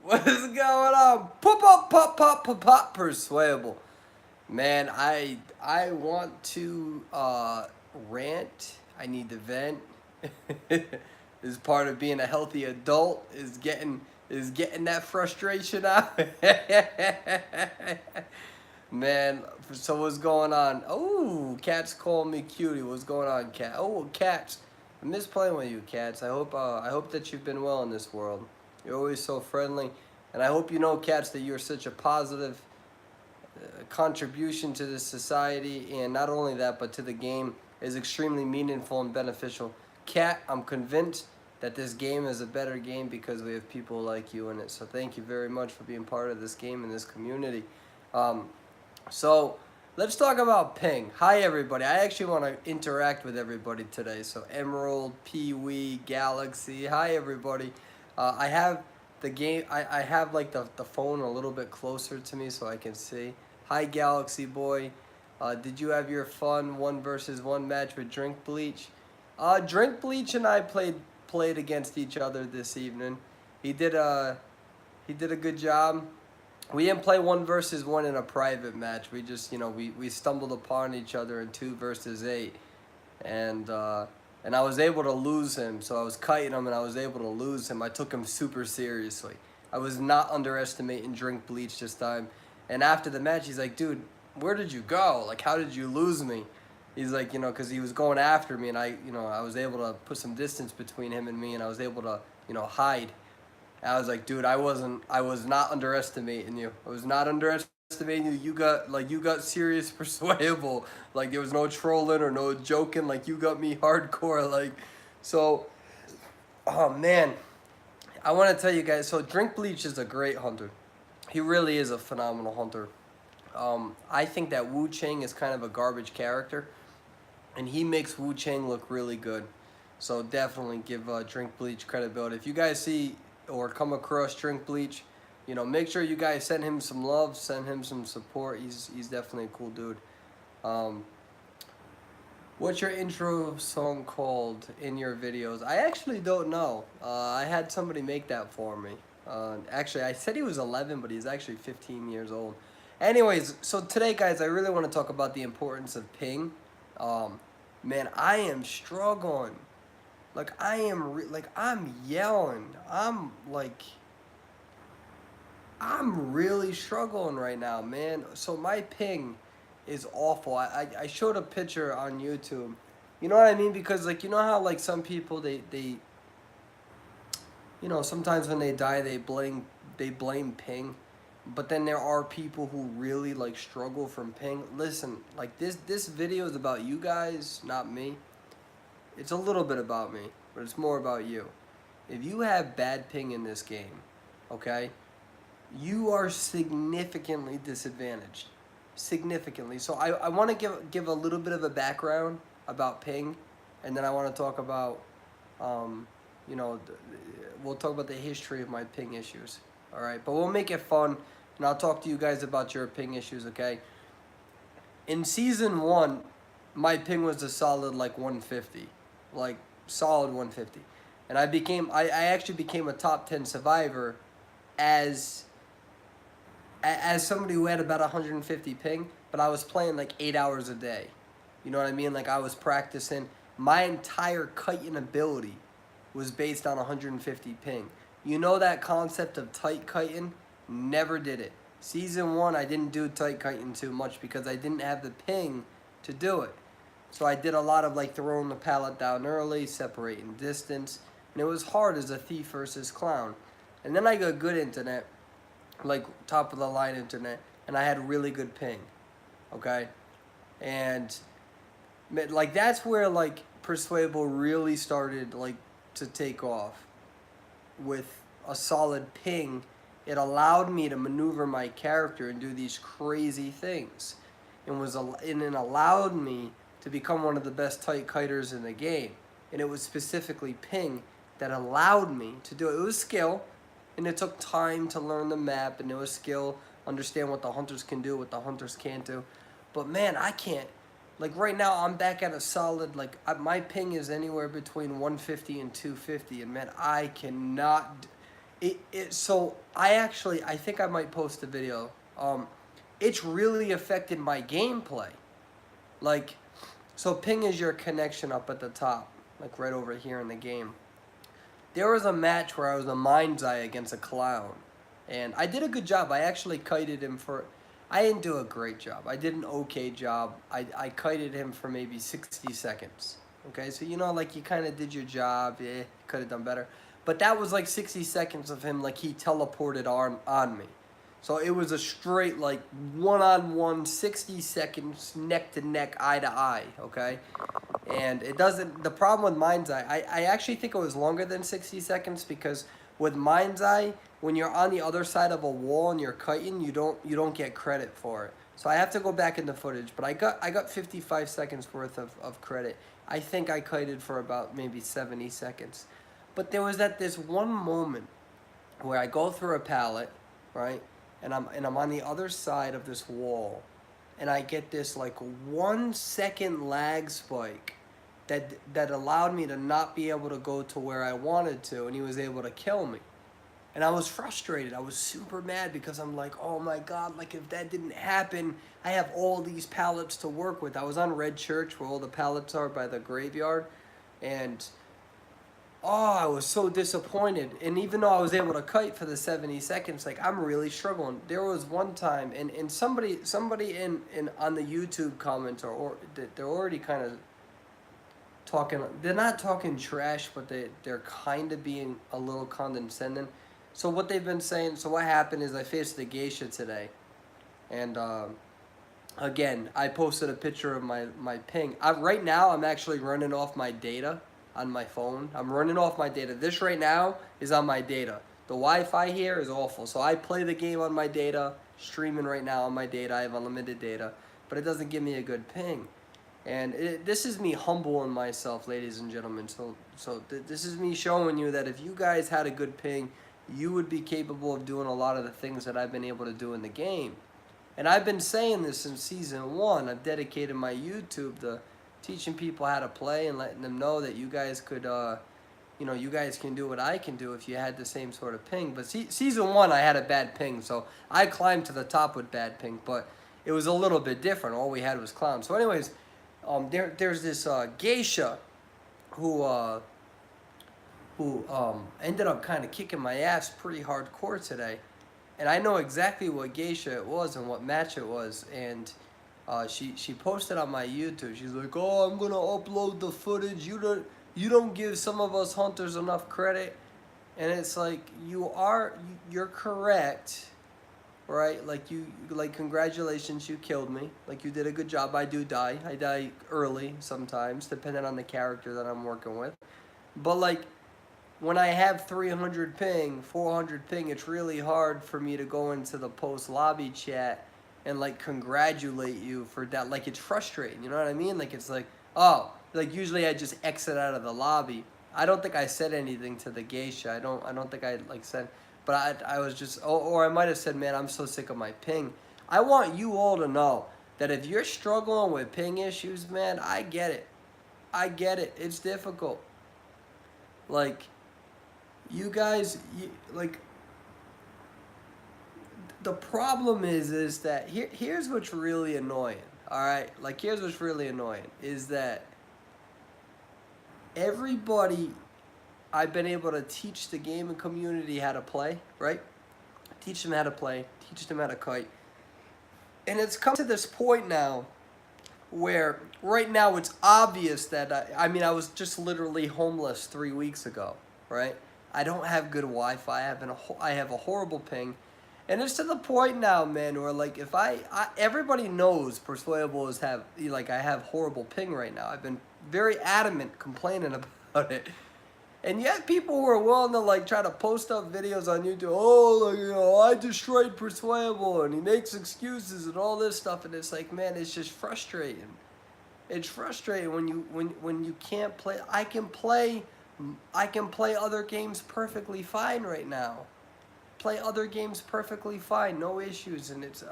What is going on? Pop, persuadable. Man, I want to rant. I need to vent. Is part of being a healthy adult is getting that frustration out. Man, so what's going on? Oh, Cat's calling me cutie. What's going on, Cat? Oh, Cats. I miss playing with you, Cats. I hope that you've been well in this world. You're always so friendly, and I hope you know, Cats, that you're such a positive contribution to this society, and not only that, but to the game is extremely meaningful and beneficial. Cat, I'm convinced that this game is a better game because we have people like you in it. So thank you very much for being part of this game and this community. Um, so let's talk about ping. Hi everybody. I actually want to interact with everybody today. So Emerald, Pee Wee, Galaxy. Hi everybody. I have the game. I have like the phone a little bit closer to me so I can see. Hi Galaxy Boy. Did you have your fun 1 versus 1 match with Drink Bleach? Drink Bleach and I played against each other this evening. He did a he did a good job. We didn't play 1 versus 1 in a private match. We just, we stumbled upon each other in 2 versus 8, and and I was able to lose him. So I was kiting him, and I was able to lose him. I took him super seriously. I was not underestimating Drink Bleach this time. And after the match, he's like, "Dude, where did you go? Like, how did you lose me?" He's like, because he was going after me, and I was able to put some distance between him and me, and I was able to, hide. I was like, dude, I was not underestimating you. I was not underestimating you. You got serious persuadable. Like, there was no trolling or no joking. Like, you got me hardcore. Like, so, oh man, I want to tell you guys. So, Drink Bleach is a great hunter. He really is a phenomenal hunter. I think that Wu Chang is kind of a garbage character, and he makes Wu Chang look really good. So definitely give Drink Bleach credibility. If you guys see or come across Drink Bleach, make sure you guys send him some love, send him some support. He's definitely a cool dude. Um, what's your intro song called in your videos? I actually don't know. I had somebody make that for me. Actually, I said he was 11, but he's actually 15 years old. Anyways, so today, guys, I really want to talk about the importance of ping. Um, Man, I am struggling. Like I'm yelling. I'm really struggling right now, man. So my ping is awful. I showed a picture on YouTube. You know what I mean? Because like, you know how like some people they sometimes when they die they blame ping, but then there are people who really like struggle from ping. Listen, like this video is about you guys, not me. It's a little bit about me, but it's more about you. If you have bad ping in this game, okay, you are significantly disadvantaged. Significantly. So I want to give a little bit of a background about ping, and then I want to talk about, um, you know, we'll talk about the history of my ping issues. All right, but we'll make it fun, and I'll talk to you guys about your ping issues. Okay. In season 1, my ping was a solid like 150, like solid 150, and I actually became a top 10 survivor as as somebody who had about 150 ping, but I was playing like 8 hours a day. You know what I mean? Like I was practicing. My entire kiting ability was based on 150 ping. You know that concept of tight kiting? Never did it. Season 1, I didn't do tight kiting too much because I didn't have the ping to do it. So I did a lot of like throwing the pallet down early, separating distance, and it was hard as a thief versus clown. And then I got good internet, like top of the line internet, and I had really good ping. Okay? And like that's where like Persuadable really started like to take off with a solid ping. It allowed me to maneuver my character and do these crazy things, and it allowed me to become one of the best tight kiters in the game. And it was specifically ping that allowed me to do it. It was skill, and it took time to learn the map, and it was skill, understand what the hunters can do, what the hunters can't do. But man, I can't. Like right now, I'm back at a solid, like my ping is anywhere between 150 and 250, and man, I cannot. So I think I might post a video. It's really affected my gameplay. Like, so ping is your connection up at the top, like right over here in the game. There was a match where I was a mind's eye against a clown, and I did a good job. I actually kited him for. I didn't do a great job. I did an okay job. I kited him for maybe 60 seconds. Okay, so like you kind of did your job. Yeah, could have done better. But that was like 60 seconds of him, like he teleported on me. So it was a straight, like, one-on-one, 60 seconds, neck to neck, eye to eye, okay? And it doesn't, the problem with Mind's Eye, I actually think it was longer than 60 seconds because with Mind's Eye, when you're on the other side of a wall and you're kiting, you don't get credit for it. So I have to go back in the footage, but I got 55 seconds worth of credit. I think I kited for about maybe 70 seconds. But there was this one moment where I go through a pallet, right? And I'm on the other side of this wall, and I get this like 1 second lag spike that allowed me to not be able to go to where I wanted to, and he was able to kill me. And I was frustrated. I was super mad because I'm like, oh my God, like if that didn't happen, I have all these pallets to work with. I was on Red Church where all the pallets are by the graveyard, and oh, I was so disappointed. And even though I was able to kite for the 70 seconds, like I'm really struggling. There was one time, and somebody in on the YouTube comments or they're already kind of talking. They're not talking trash, but they're kind of being a little condescending. So what they've been saying. So what happened is I faced the geisha today, and again I posted a picture of my ping. Right now I'm actually running off my data on my phone. I'm running off my data. This right now is on my data. The Wi-Fi here is awful. So I play the game on my data, streaming right now on my data. I have unlimited data, but it doesn't give me a good ping. And this is me humbling myself, ladies and gentlemen. This is me showing you that if you guys had a good ping, you would be capable of doing a lot of the things that I've been able to do in the game. And I've been saying this since season 1. I've dedicated my YouTube to teaching people how to play and letting them know that you guys could, you guys can do what I can do if you had the same sort of ping. But season 1, I had a bad ping, so I climbed to the top with bad ping, but it was a little bit different. All we had was clowns. So anyways, there's this geisha who ended up kind of kicking my ass pretty hardcore today. And I know exactly what geisha it was and what match it was, and she posted on my YouTube. She's like, "Oh, I'm gonna upload the footage. You don't give some of us hunters enough credit," and it's like you're correct, right? Like congratulations, you killed me. Like you did a good job. I do die. I die early sometimes, depending on the character that I'm working with. But like when I have 300 ping, 400 ping, it's really hard for me to go into the post lobby chat and like congratulate you for that. Like it's frustrating, you know what I mean? Like it's like, oh, like usually I just exit out of the lobby. I don't think I said anything to the geisha. I don't think I like said, but I was just, or I might have said, man, I'm so sick of my ping. I want you all to know that if you're struggling with ping issues, man, I get it. I get it. It's difficult. Like you guys, like the problem is that here's what's really annoying. All right, like here's what's really annoying is that everybody I've been able to teach the gaming community how to play, right? Teach them how to play, teach them how to kite. And it's come to this point now where right now it's obvious that I mean I was just literally homeless 3 weeks ago, right? I don't have good Wi-Fi. I have a horrible ping. And it's to the point now, man, where like if everybody knows Persuadables I have horrible ping right now. I've been very adamant complaining about it. And yet people who are willing to like try to post up videos on YouTube, oh, like, I destroyed Persuadable and he makes excuses and all this stuff, and it's like, man, it's just frustrating. It's frustrating when you can't play. I can play other games perfectly fine right now. Play other games perfectly fine, no issues, and it's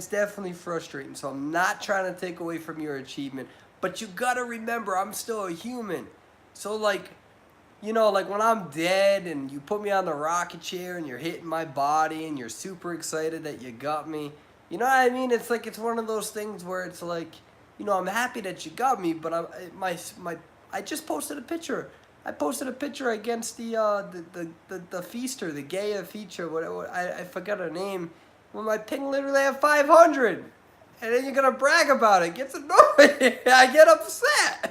definitely frustrating. So I'm not trying to take away from your achievement, but you gotta remember I'm still a human. So like, you know, like when I'm dead and you put me on the rocket chair and you're hitting my body and you're super excited that you got me. You know what I mean? It's like it's one of those things where it's like, you know, I'm happy that you got me, but I just posted a picture. I posted a picture against the feaster, the Gaia feature, whatever. I forgot her name. Well, my ping literally have 500. And then you're gonna brag about it. It gets annoying. I get upset.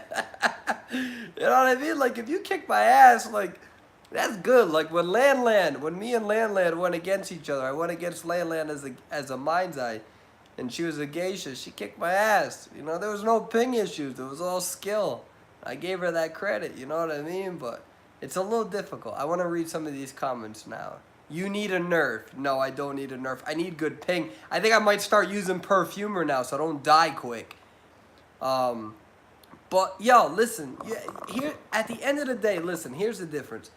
You know what I mean? Like if you kick my ass, like that's good. Like when when me and Landland went against each other, I went against Landland as a mind's eye, and she was a geisha. She kicked my ass. You know, there was no ping issues. It was all skill. I gave her that credit. You know what I mean? But it's a little difficult. I want to read some of these comments now. You need a nerf. No, I don't need a nerf. I need good ping. I think I might start using perfumer now so I don't die quick. But yo, listen. Here at the end of the day, listen. Here's the difference.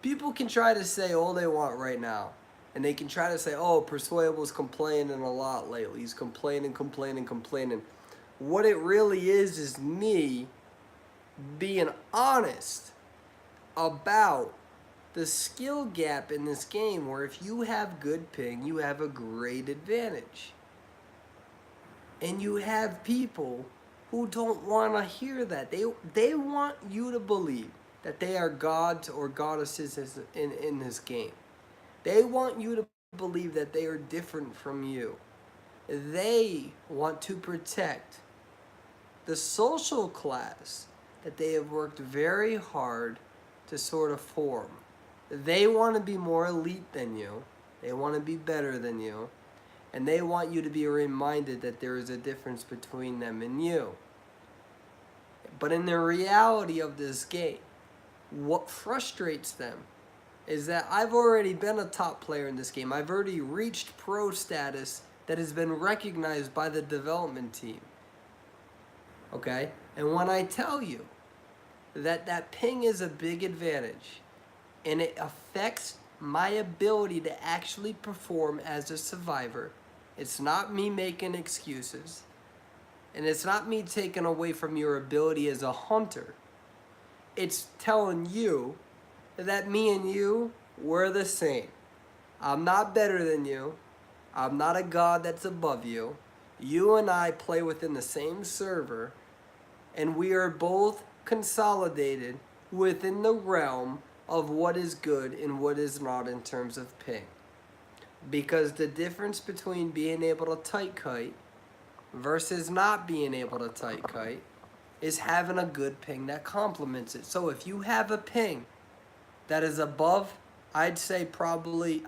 People can try to say all they want right now, and they can try to say, "Oh, Persuadable's complaining a lot lately. He's complaining. What it really is me being honest about the skill gap in this game, where if you have good ping, you have a great advantage. And you have people who don't want to hear that. They want you to believe that they are gods or goddesses in this game. They want you to believe that they are different from you. They want to protect the social class that they have worked very hard to sort of form. They want to be more elite than you. They want to be better than you. And they want you to be reminded that there is a difference between them and you. But in the reality of this game, what frustrates them is that I've already been a top player in this game. I've already reached pro status that has been recognized by the development team. Okay? And when I tell you that ping is a big advantage, and it affects my ability to actually perform as a survivor, it's not me making excuses, and it's not me taking away from your ability as a hunter. It's telling you that me and you, we're the same. I'm not better than you. I'm not a god that's above you. You and I play within the same server, and we are both consolidated within the realm of what is good and what is not in terms of ping. Because the difference between being able to tight kite versus not being able to tight kite is having a good ping that complements it. So if you have a ping that is above, I would say probably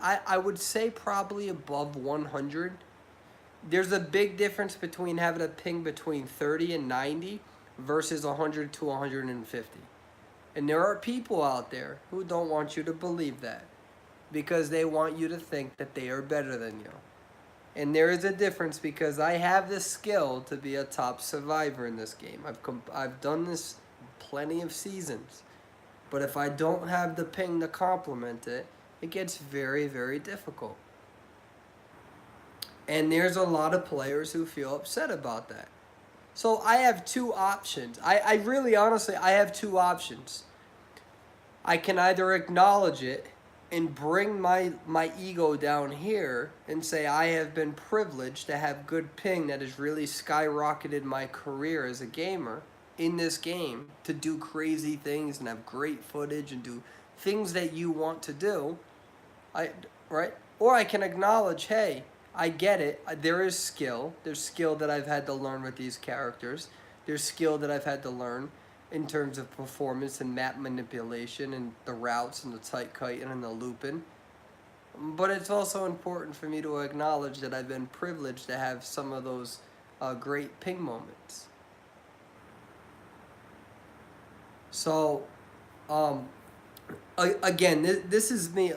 above 100, there's a big difference between having a ping between 30 and 90 versus 100 to 150. And there are people out there who don't want you to believe that, because they want you to think that they are better than you. And there is a difference, because I have the skill to be a top survivor in this game. I've done this plenty of seasons. But if I don't have the ping to complement it, it gets very, very difficult. And there's a lot of players who feel upset about that. So I have two options. I really, honestly, I have two options. I can either acknowledge it and bring my ego down here and say I have been privileged to have good ping that has really skyrocketed my career as a gamer in this game, to do crazy things and have great footage and do things that you want to do. Right? Or I can acknowledge, hey, I get it. There is skill. There's skill that I've had to learn with these characters. There's skill that I've had to learn in terms of performance and map manipulation and the routes and the tight kiting and the looping. But it's also important for me to acknowledge that I've been privileged to have some of those great ping moments. So, again, this is me.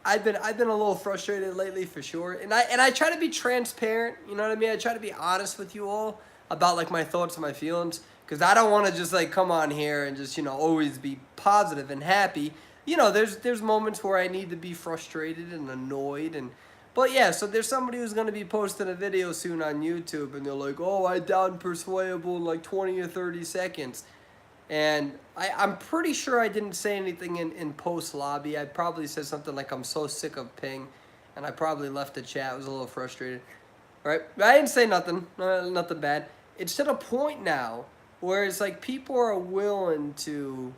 I've been a little frustrated lately, for sure, and I try to be transparent. You know what I mean? I try to be honest with you all about like my thoughts and my feelings, because I don't want to just like come on here and just, you know, always be positive and happy. You know, there's moments where I need to be frustrated and annoyed, but yeah. So there's somebody who's gonna be posting a video soon on YouTube, and they're like, "Oh, I downed Persuadable in like 20 or 30 seconds." And I'm pretty sure I didn't say anything in post lobby. I probably said something like, I'm so sick of ping. And I probably left the chat. I was a little frustrated. Right? But I didn't say nothing. Nothing bad. It's to the point now where it's like people are willing to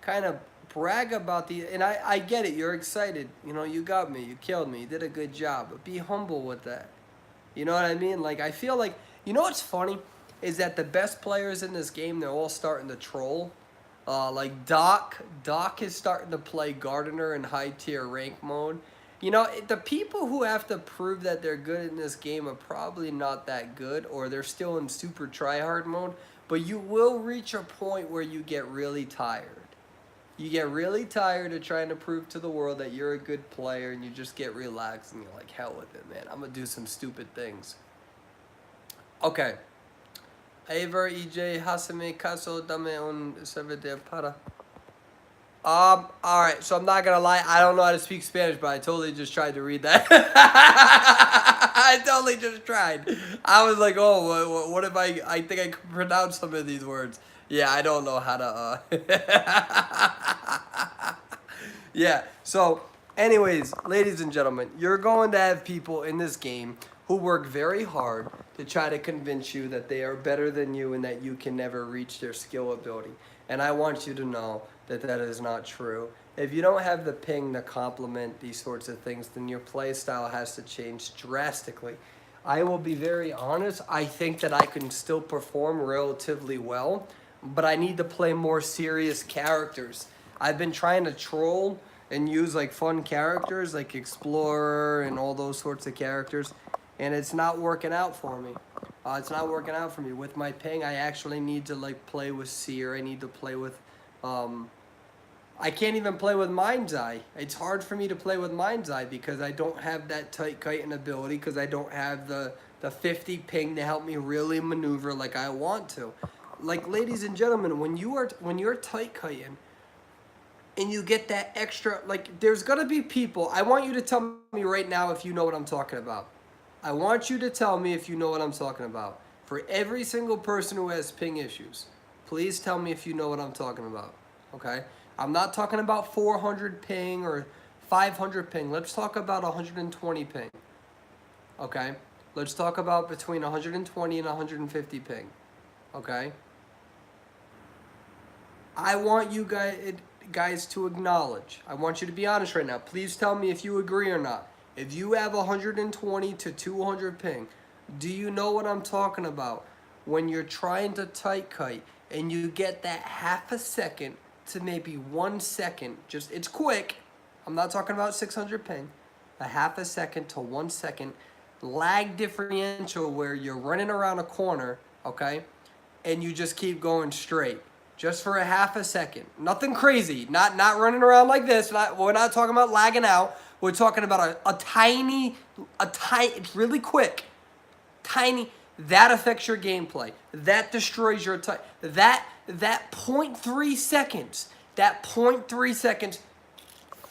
kind of brag about and I get it. You're excited. You know, you got me. You killed me. You did a good job. But be humble with that. You know what I mean? Like, I feel like, you know what's funny? Is that the best players in this game, they're all starting to troll. Like Doc is starting to play Gardener in high tier rank mode. You know, the people who have to prove that they're good in this game are probably not that good, or they're still in super tryhard mode. But you will reach a point where you get really tired. You get really tired of trying to prove to the world that you're a good player, and you just get relaxed and you're like, hell with it, man. I'm going to do some stupid things. Okay. Aver EJ Haseme Caso Dame un Servidor para. Alright, so I'm not gonna lie, I don't know how to speak Spanish, but I totally just tried to read that. I totally just tried. I was like, oh, what if I think I can pronounce some of these words. Yeah, I don't know how to, Yeah, so, anyways, ladies and gentlemen, you're going to have people in this game who work very hard to try to convince you that they are better than you and that you can never reach their skill ability. And I want you to know that that is not true. If you don't have the ping to complement these sorts of things, then your play style has to change drastically. I will be very honest, I think that I can still perform relatively well, but I need to play more serious characters. I've been trying to troll and use like fun characters like Explorer and all those sorts of characters, and it's not working out for me. It's not working out for me. With my ping, I actually need to like play with Seer. I need to play with I can't even play with Mind's Eye. It's hard for me to play with Mind's Eye because I don't have that tight kiting ability, because I don't have the 50 ping to help me really maneuver like I want to. Like, ladies and gentlemen, when you're tight kiting and you get that extra, like, there's gonna be people. I want you to tell me right now if you know what I'm talking about. I want you to tell me if you know what I'm talking about. For every single person who has ping issues, please tell me if you know what I'm talking about. Okay? I'm not talking about 400 ping or 500 ping. Let's talk about 120 ping. Okay? Let's talk about between 120 and 150 ping. Okay? I want you guys to acknowledge. I want you to be honest right now. Please tell me if you agree or not. If you have 120 to 200 ping, do you know what I'm talking about? When you're trying to tight kite and you get that half a second to maybe 1 second, just, it's quick. I'm not talking about 600 ping. A half a second to 1 second lag differential where you're running around a corner, okay? And you just keep going straight. Just for a half a second. Nothing crazy. Not running around like this. We're not talking about lagging out. We're talking about a tiny, it's really quick. Tiny, that affects your gameplay. That destroys your time. That 0.3 seconds, that 0.3 seconds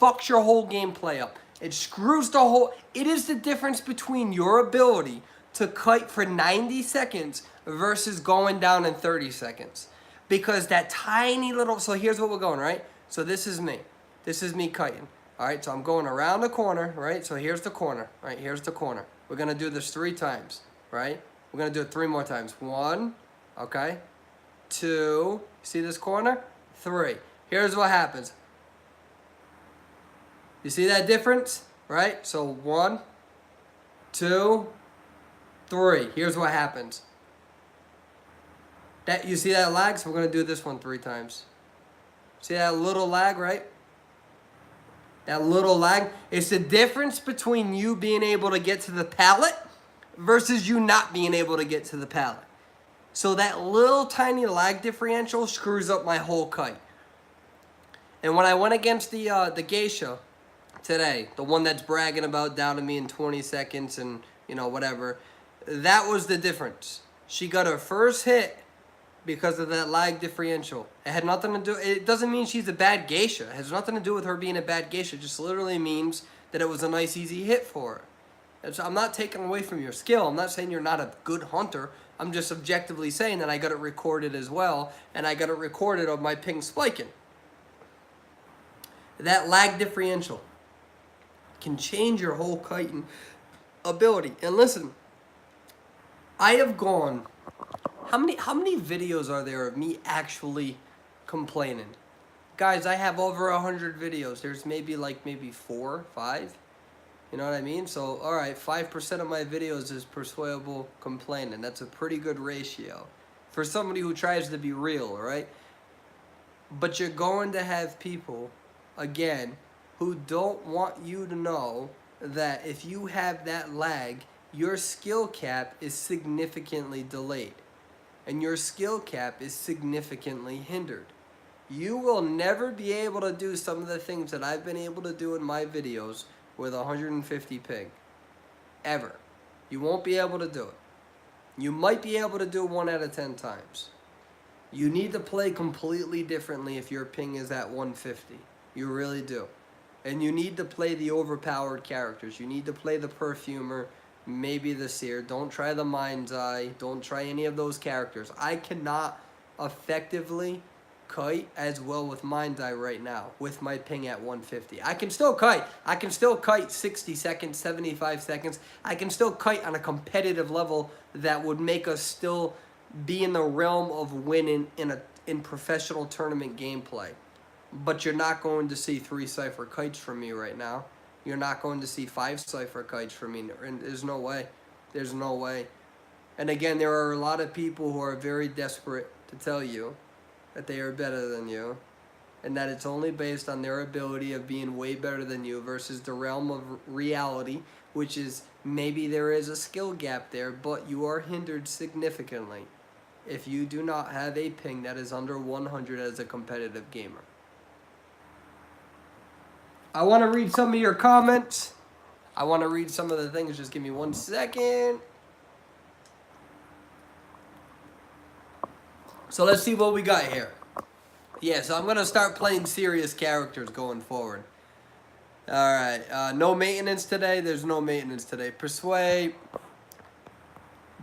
fucks your whole gameplay up. It screws the whole, it is the difference between your ability to kite for 90 seconds versus going down in 30 seconds. Because that tiny little, so here's what we're going, right? So this is me. This is me kiting. All right, so I'm going around the corner, right? So here's the corner, right? Here's the corner. We're going to do this 3 times, right? We're going to do it 3 more times. 1, okay? 2, see this corner? 3. Here's what happens. You see that difference, right? So 1, 2, 3. Here's what happens. That, you see that lag? So we're going to do this one 3 times. See that little lag, right? That little lag. It's the difference between you being able to get to the pallet versus you not being able to get to the pallet. So that little tiny lag differential screws up my whole kite. And when I went against the geisha today, the one that's bragging about down to me in 20 seconds and, you know, whatever, that was the difference. She got her first hit because of that lag differential. It had nothing to do, it doesn't mean she's a bad geisha. It has nothing to do with her being a bad geisha. It just literally means that it was a nice easy hit for her. I'm not taking away from your skill. I'm not saying you're not a good hunter. I'm just objectively saying that I got it recorded as well, and I got it recorded of my ping spiking. That lag differential can change your whole kiting ability. And listen, I have gone. How many videos are there of me actually complaining? Guys, I have over 100 videos. There's maybe 4, 5. You know what I mean? So, all right, 5% of my videos is persuadable complaining. That's a pretty good ratio for somebody who tries to be real, right? But you're going to have people, again, who don't want you to know that if you have that lag, your skill cap is significantly delayed. And your skill cap is significantly hindered. You will never be able to do some of the things that I've been able to do in my videos with 150 ping. Ever. You won't be able to do it. You might be able to do it 1 out of 10 times. You need to play completely differently if your ping is at 150. You really do. And you need to play the overpowered characters. You need to play the Perfumer, maybe the Seer. Don't try the Mind's Eye. Don't try any of those characters. I cannot effectively kite as well with Mind's Eye right now with my ping at 150. I can still kite. I can still kite 60 seconds, 75 seconds. I can still kite on a competitive level that would make us still be in the realm of winning in professional tournament gameplay. But you're not going to see 3 Cypher kites from me right now. You're not going to see 5 Cypher kites from me. There's no way. There's no way. And again, there are a lot of people who are very desperate to tell you that they are better than you, and that it's only based on their ability of being way better than you versus the realm of reality, which is maybe there is a skill gap there, but you are hindered significantly if you do not have a ping that is under 100 as a competitive gamer. I want to read some of your comments. I want to read some of the things. Just give me 1 second. So let's see what we got here. Yeah, so I'm going to start playing serious characters going forward. Alright, no maintenance today. There's no maintenance today. Persuade.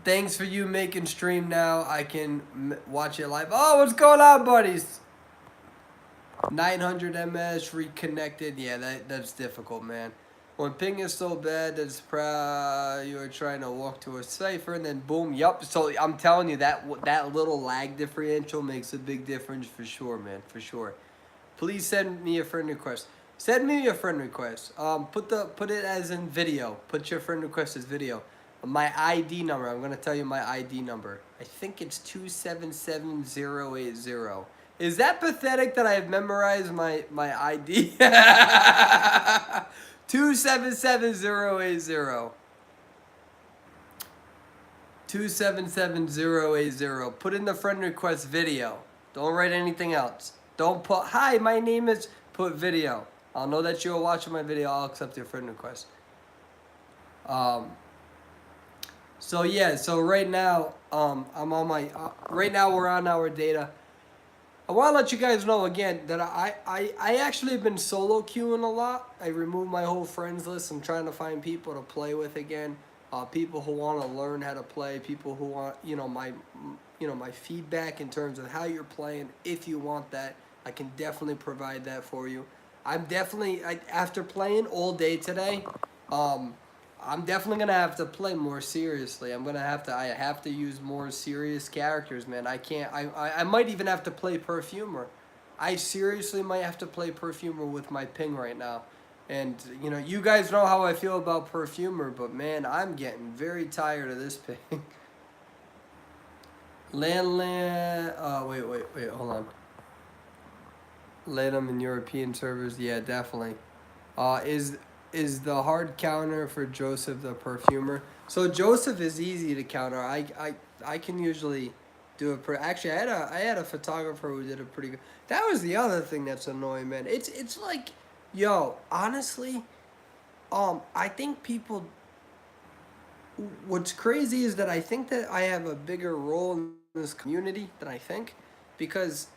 Thanks for you making stream now. I can watch it live. Oh, what's going on, buddies? 900 MS reconnected. Yeah, that's difficult, man. When ping is so bad that you are trying to walk to a cipher and then boom, yup. So I'm telling you that little lag differential makes a big difference for sure, man, for sure. Please send me a friend request. Send me a friend request. Put it as in video. Put your friend request as video. My ID number. I'm gonna tell you my ID number. I think it's 277080. Is that pathetic that I have memorized my ID? 277080. 277080. Put in the friend request video. Don't write anything else. Don't put, hi, my name is, put video. I'll know that you're watching my video. I'll accept your friend request. So yeah, so right now, I'm on my, right now we're on our data. I want to let you guys know again that I actually have been solo queuing a lot. I removed my whole friends list. I'm trying to find people to play with again. People who want to learn how to play. People who want, my feedback in terms of how you're playing. If you want that, I can definitely provide that for you. I'm definitely, after playing all day today, I'm definitely gonna have to play more seriously. I have to use more serious characters, man. I might even have to play Perfumer. I seriously might have to play Perfumer with my ping right now. And, you guys know how I feel about Perfumer, but man, I'm getting very tired of this ping. Wait, hold on. Let them in European servers, yeah, definitely. Is the hard counter for Joseph the Perfumer? So Joseph is easy to counter. I can usually do it. Actually, I had a photographer who did a pretty good. That was the other thing that's annoying, man. It's like, yo, honestly, I think people. What's crazy is that I think that I have a bigger role in this community than I think, because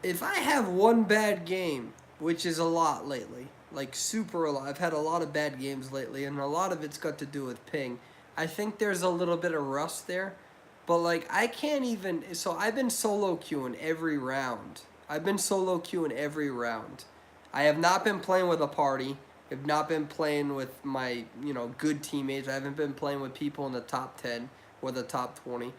if I have one bad game, which is a lot lately, like super low. I've had a lot of bad games lately, and a lot of it's got to do with ping. I think there's a little bit of rust there, but like I can't even. So I've been solo queuing every round. I've been solo queuing every round. I have not been playing with a party. I've not been playing with my good teammates. I haven't been playing with people in the top 10 or the top 20.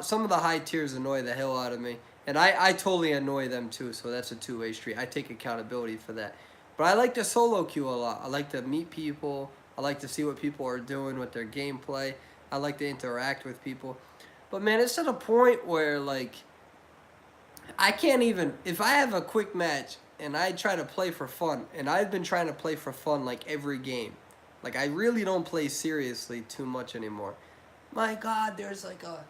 Some of the high tiers annoy the hell out of me, and I totally annoy them too. So that's a two-way street. I take accountability for that. But I like to solo queue a lot. I like to meet people. I like to see what people are doing with their gameplay. I like to interact with people. But man, it's to the point where like I can't even, if I have a quick match and I try to play for fun, and I've been trying to play for fun like every game. Like I really don't play seriously too much anymore. My God, there's like a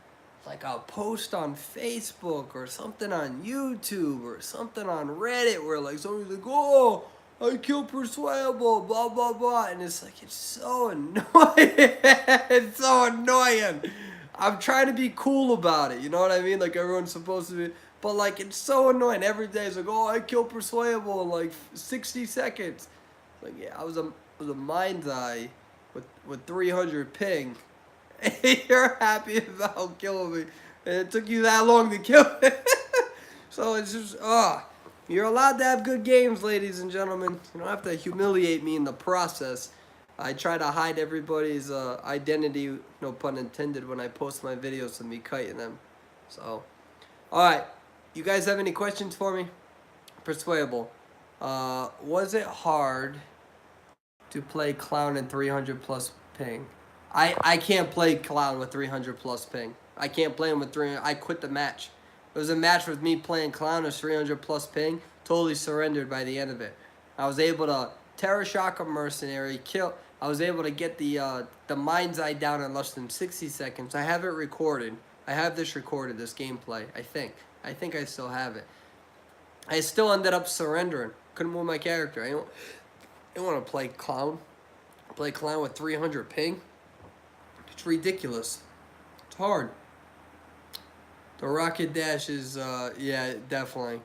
post on Facebook or something on YouTube or something on Reddit where like somebody's like, oh, I killed Persuadable, blah blah blah, and it's like it's so annoying. It's so annoying. I'm trying to be cool about it, you know what I mean? Like everyone's supposed to be, but like it's so annoying. Every day it's like, oh, I killed Persuadable in like 60 seconds. Like yeah, I was a mind's eye with 300 ping. You're happy about killing me. And it took you that long to kill me. So it's just, you're allowed to have good games, ladies and gentlemen. You don't have to humiliate me in the process. I try to hide everybody's identity, no pun intended, when I post my videos of me kiting them. So, alright. You guys have any questions for me? Persuadable. Was it hard to play Clown in 300 plus ping? I can't play Clown with 300 plus ping. I can't play him with 300. I quit the match. It was a match with me playing Clown with 300 plus ping. Totally surrendered by the end of it. I was able to Terror Shock a mercenary, kill. I was able to get the mind's eye down in less than 60 seconds. I have it recorded. I have this recorded, this gameplay, I think. I think I still have it. I still ended up surrendering. Couldn't move my character. I didn't want to play Clown. Play Clown with 300 ping. It's ridiculous. It's hard. The rocket dash is, yeah, definitely.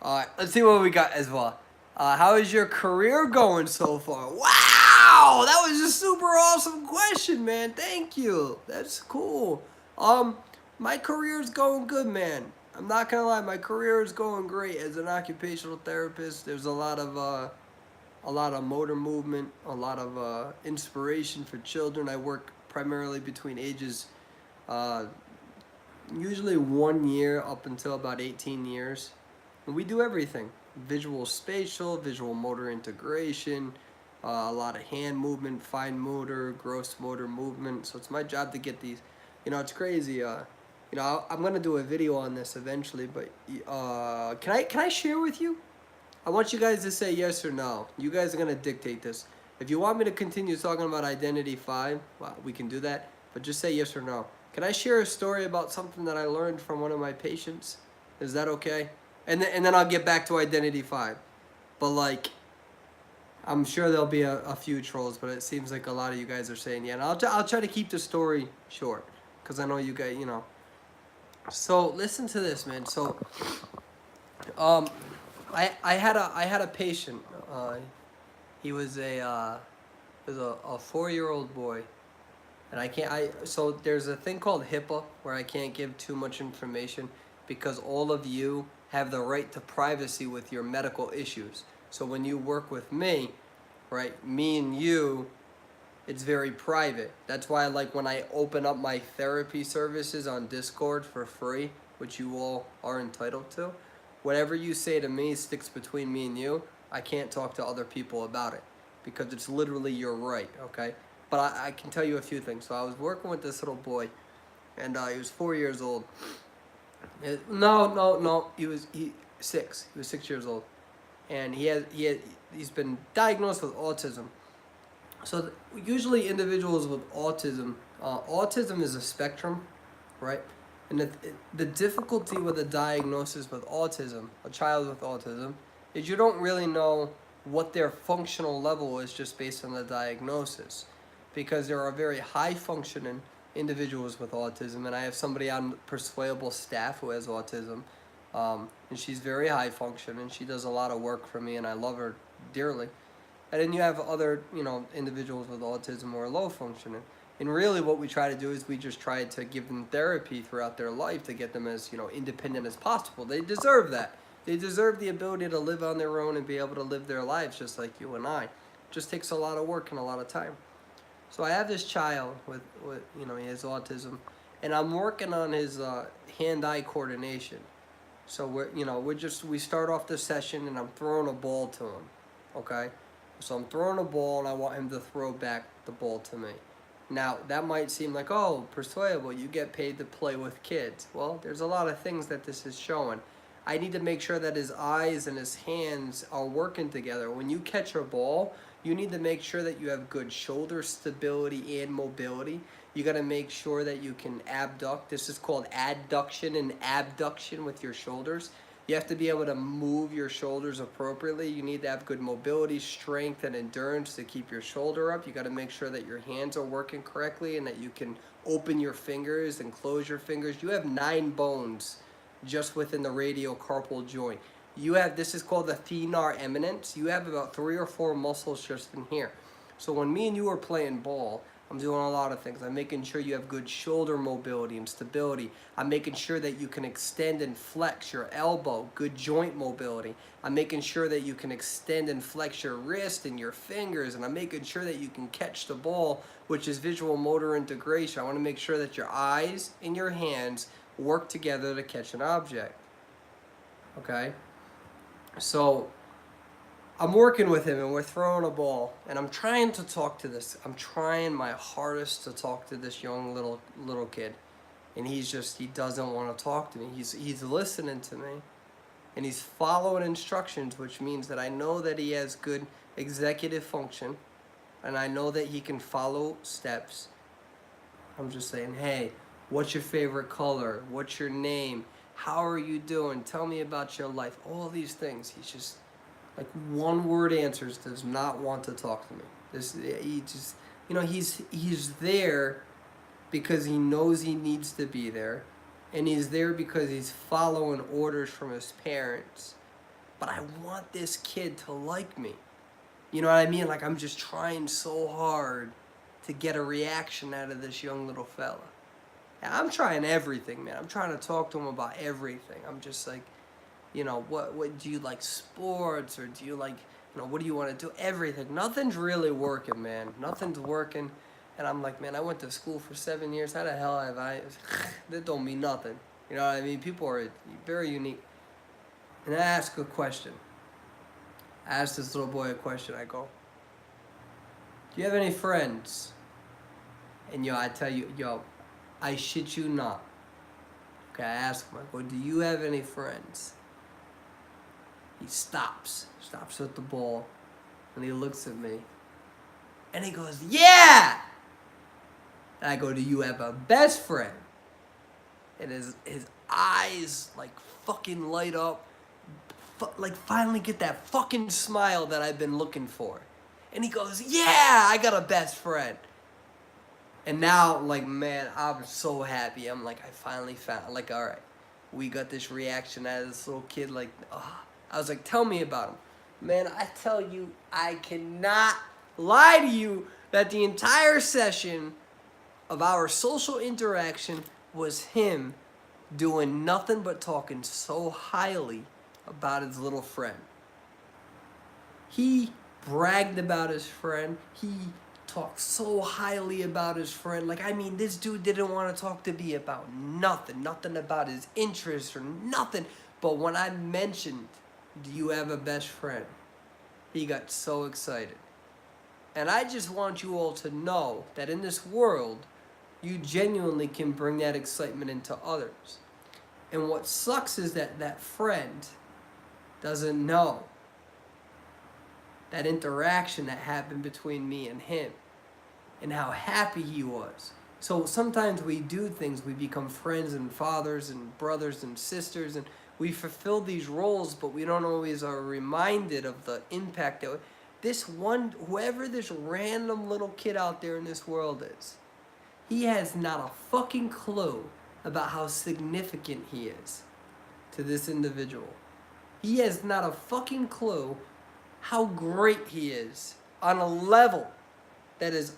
Let's see what we got as well. How is your career going so far? Wow! That was a super awesome question, man. Thank you. That's cool. My career's going good, man. I'm not gonna lie, my career is going great as an occupational therapist. There's a lot of motor movement, a lot of inspiration for children. I work primarily between ages, usually 1 year up until about 18 years. And we do everything. Visual spatial, visual motor integration, a lot of hand movement, fine motor, gross motor movement. So it's my job to get these, it's crazy. I'm gonna do a video on this eventually, but can I share with you? I want you guys to say yes or no. You guys are gonna dictate this. If you want me to continue talking about Identity 5, well, we can do that, but just say yes or no. Can I share a story about something that I learned from one of my patients? Is that okay? And then I'll get back to Identity 5. But like, I'm sure there'll be a few trolls, but it seems like a lot of you guys are saying yeah. And I'll try to keep the story short, because I know you guys, So listen to this, man. So, I had a patient. He was a 4-year-old boy, and so there's a thing called HIPAA where I can't give too much information because all of you have the right to privacy with your medical issues. So when you work with me, right, me and you, it's very private. That's why like when I open up my therapy services on Discord for free, which you all are entitled to, whatever you say to me sticks between me and you. I can't talk to other people about it because it's literally your right, okay? But I can tell you a few things. So I was working with this little boy, and he was 4 years old. No. He was 6. He was 6 years old, and he's been diagnosed with autism. So usually individuals with autism, autism is a spectrum, right? And the difficulty with a diagnosis with autism, a child with autism, is you don't really know what their functional level is just based on the diagnosis. Because there are very high functioning individuals with autism, and I have somebody on Persuadable staff who has autism, and she's very high functioning. She does a lot of work for me, and I love her dearly. And then you have other, individuals with autism or low functioning. And really what we try to do is we just try to give them therapy throughout their life to get them as, independent as possible. They deserve that. They deserve the ability to live on their own and be able to live their lives just like you and I. It just takes a lot of work and a lot of time. So I have this child with he has autism, and I'm working on his hand-eye coordination. So we start off the session and I'm throwing a ball to him, okay? So I'm throwing a ball and I want him to throw back the ball to me. Now that might seem like, oh, persuadable, you get paid to play with kids. Well, there's a lot of things that this is showing. I need to make sure that his eyes and his hands are working together. When you catch a ball, you need to make sure that you have good shoulder stability and mobility. You got to make sure that you can abduct. This is called adduction and abduction with your shoulders. You have to be able to move your shoulders appropriately. You need to have good mobility, strength, and endurance to keep your shoulder up. You got to make sure that your hands are working correctly and that you can open your fingers and close your fingers. You have 9 bones just within the radiocarpal joint. This is called the thenar eminence. You have about 3 or 4 muscles just in here. So when me and you are playing ball, I'm doing a lot of things. I'm making sure you have good shoulder mobility and stability. I'm making sure that you can extend and flex your elbow, good joint mobility. I'm making sure that you can extend and flex your wrist and your fingers, and I'm making sure that you can catch the ball, which is visual motor integration. I want to make sure that your eyes and your hands work together to catch an object. Okay? So I'm working with him and we're throwing a ball and I'm trying to talk to this. I'm trying my hardest to talk to this young little kid. And he doesn't want to talk to me. He's listening to me and he's following instructions, which means that I know that he has good executive function and I know that he can follow steps. I'm just saying, hey, what's your favorite color? What's your name? How are you doing? Tell me about your life. All these things. He's just like one-word answers. Does not want to talk to me. He's there because he knows he needs to be there, and he's there because he's following orders from his parents. But I want this kid to like me. You know what I mean? Like I'm just trying so hard to get a reaction out of this young little fella. I'm trying everything, man. I'm trying to talk to him about everything. I'm just like, what do you like, sports, or do you like, what do you want to do? Everything. Nothing's really working, man. Nothing's working. And I'm like, man, I went to school for 7 years. How the hell have I? That don't mean nothing. You know what I mean? People are very unique. And I ask a question. I asked this little boy a question. I go, do you have any friends? And I tell you, I shit you not. Okay, I ask him, I go, do you have any friends? He stops at the ball, and he looks at me, and he goes, yeah! And I go, do you have a best friend? And his eyes, like, fucking light up, like, finally get that fucking smile that I've been looking for. And he goes, yeah, I got a best friend. And now, like, man, I'm so happy. I'm like, I finally found, like, all right, we got this reaction out of this little kid. Like, I was like, tell me about him. Man, I tell you, I cannot lie to you that the entire session of our social interaction was him doing nothing but talking so highly about his little friend. He bragged about his friend. He talked so highly about his friend. Like, I mean, this dude didn't want to talk to me about nothing about his interests or nothing. But when I mentioned, do you have a best friend? He got so excited. And I just want you all to know that in this world, you genuinely can bring that excitement into others. And what sucks is that that friend doesn't know that interaction that happened between me and him and how happy he was. So sometimes we do things, we become friends and fathers and brothers and sisters, and we fulfill these roles, but we don't always are reminded of the impact that whoever this random little kid out there in this world is, he has not a fucking clue about how significant he is to this individual. He has not a fucking clue how great he is on a level that is,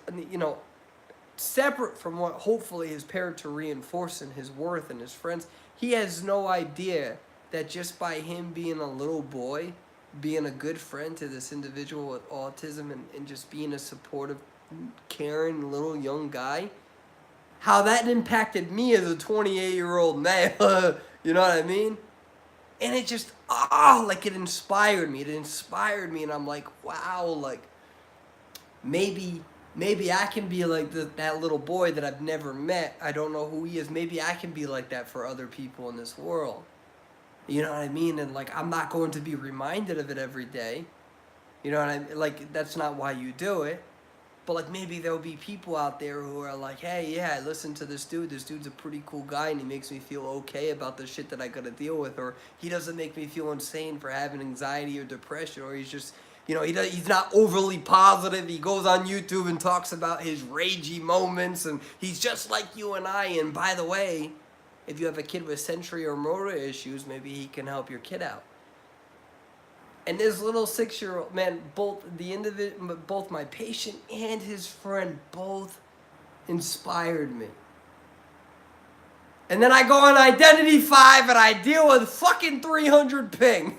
separate from what hopefully his parents are reinforcing his worth and his friends. He has no idea that just by him being a little boy, being a good friend to this individual with autism, and just being a supportive, caring little young guy, how that impacted me as a 28-year-old male. You know what I mean? And it just, like it inspired me. It inspired me, and I'm like, wow, like maybe I can be like that little boy that I've never met. I don't know who he is. Maybe I can be like that for other people in this world. You know what I mean? And like, I'm not going to be reminded of it every day. You know what I mean? Like, that's not why you do it. But like, maybe there'll be people out there who are like, hey, yeah, I listen to this dude. This dude's a pretty cool guy, and he makes me feel okay about the shit that I gotta deal with. Or he doesn't make me feel insane for having anxiety or depression. Or he's just, he's not overly positive. He goes on YouTube and talks about his ragey moments, and he's just like you and I. And by the way, if you have a kid with sensory or motor issues, maybe he can help your kid out. And this little 6-year-old, man, both my patient and his friend, both inspired me. And then I go on Identity 5 and I deal with fucking 300 ping.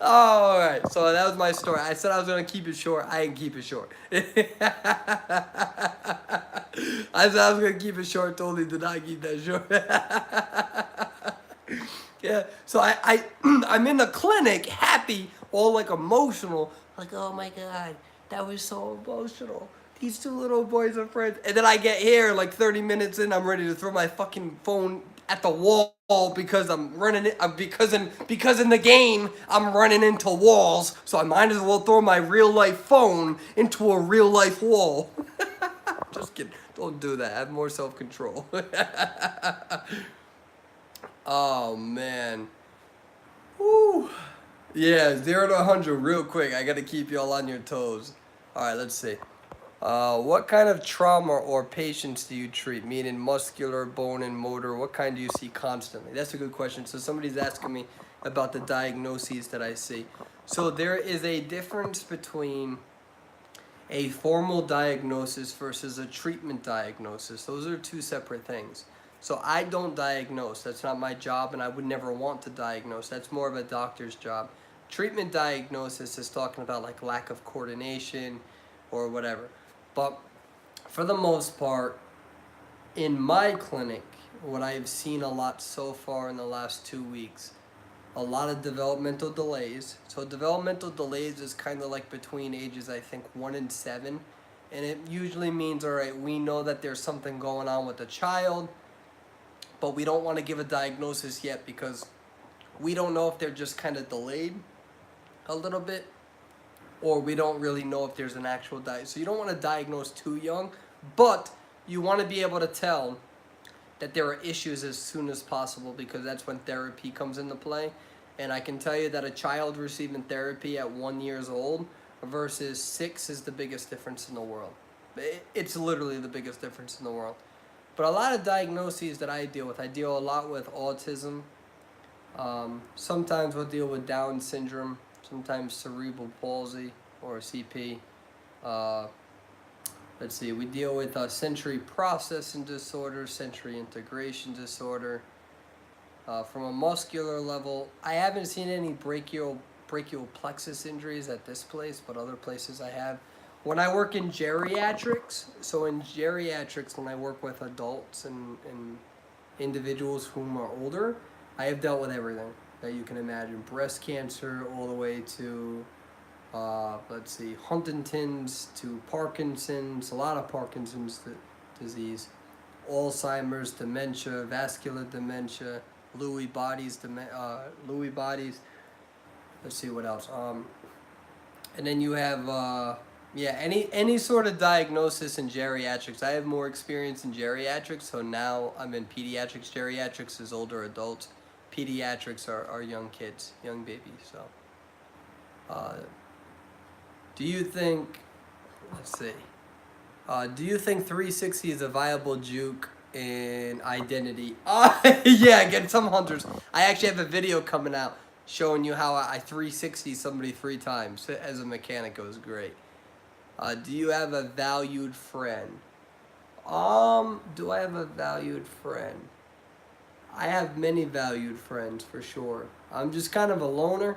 All right, so that was my story. I said I was going to keep it short. I didn't keep it short. I said I was going to keep it short, totally did not keep that short. Yeah, so I'm in the clinic, happy, all like emotional, like, oh my God, that was so emotional. These two little boys are friends. And then I get here, like 30 minutes in, I'm ready to throw my fucking phone at the wall because I'm running it, because in the game, I'm running into walls, so I might as well throw my real life phone into a real life wall. Just kidding, don't do that, have more self-control. Oh, man. Woo. Yeah, 0 to 100 real quick. I got to keep you all on your toes. All right, let's see. What kind of trauma or patients do you treat? Meaning muscular, bone, and motor. What kind do you see constantly? That's a good question. So somebody's asking me about the diagnoses that I see. So there is a difference between a formal diagnosis versus a treatment diagnosis. Those are two separate things. So I don't diagnose. That's not my job, and I would never want to diagnose. That's more of a doctor's job. Treatment diagnosis is talking about like lack of coordination or whatever. But for the most part, in my clinic, what I have seen a lot so far in the last 2 weeks, a lot of developmental delays. So developmental delays is kind of like between ages, I think, 1 and 7. And it usually means, all right, we know that there's something going on with the child, but we don't want to give a diagnosis yet because we don't know if they're just kind of delayed a little bit, or we don't really know if there's an actual diagnosis. So you don't want to diagnose too young, but you want to be able to tell that there are issues as soon as possible, because that's when therapy comes into play. And I can tell you that a child receiving therapy at 1 year old versus 6 is the biggest difference in the world. It's literally the biggest difference in the world. But a lot of diagnoses that I deal a lot with autism. Sometimes we'll deal with Down syndrome, sometimes cerebral palsy or CP. Let's see, we deal with sensory processing disorder, sensory integration disorder. From a muscular level, I haven't seen any brachial plexus injuries at this place, but other places I have. When I work in geriatrics, when I work with adults and individuals whom are older, I have dealt with everything that you can imagine. Breast cancer all the way to, Huntington's to Parkinson's, a lot of Parkinson's disease, Alzheimer's, dementia, vascular dementia, Lewy bodies. Let's see what else. And then you have, any sort of diagnosis in geriatrics. I have more experience in geriatrics, so now I'm in pediatrics. Geriatrics is older adults. Pediatrics are young kids, young babies. So, do you think 360 is a viable juke in identity? Yeah, again, some hunters. I actually have a video coming out showing you how I 360 somebody 3 times as a mechanic. It was great. Do you have a valued friend? Do I have a valued friend? I have many valued friends for sure. I'm just kind of a loner.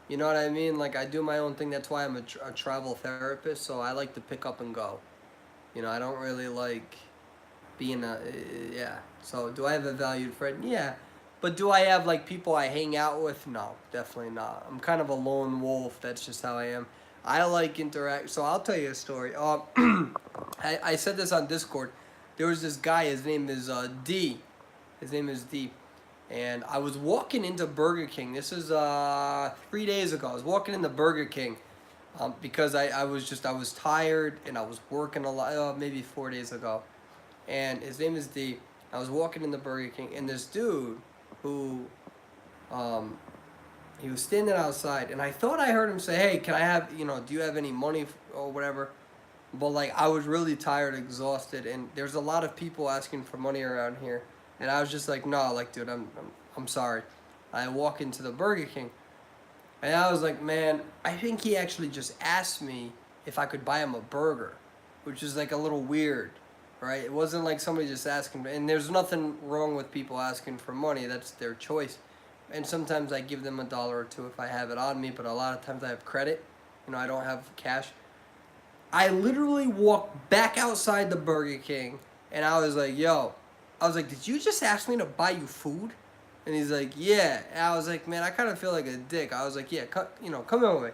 You know what I mean? Like, I do my own thing. That's why I'm a travel therapist. So I like to pick up and go. You know, I don't really like being yeah. So do I have a valued friend? Yeah. But do I have like people I hang out with? No, definitely not. I'm kind of a lone wolf. That's just how I am. I like interact. So I'll tell you a story. I said this on Discord. There was this guy. His name is D. His name is D. And I was walking into Burger King. This is 3 days ago. I was walking into Burger King because I was tired and I was working a lot. Maybe 4 days ago. And his name is D. I was walking in the Burger King, and this dude who he was standing outside, and I thought I heard him say, "Hey, can I have, do you have any money or whatever?" But like I was really tired, exhausted, and there's a lot of people asking for money around here, and I was just like, "No, like, dude, I'm sorry." I walk into the Burger King, and I was like, "Man, I think he actually just asked me if I could buy him a burger," which is like a little weird, right? It wasn't like somebody just asking, and there's nothing wrong with people asking for money. That's their choice. And sometimes I give them $1 or two if I have it on me, but a lot of times I have credit. I don't have cash. I literally walked back outside the Burger King, and I was like, did you just ask me to buy you food? And he's like, yeah. And I was like, man, I kind of feel like a dick. I was like, yeah, come in with me.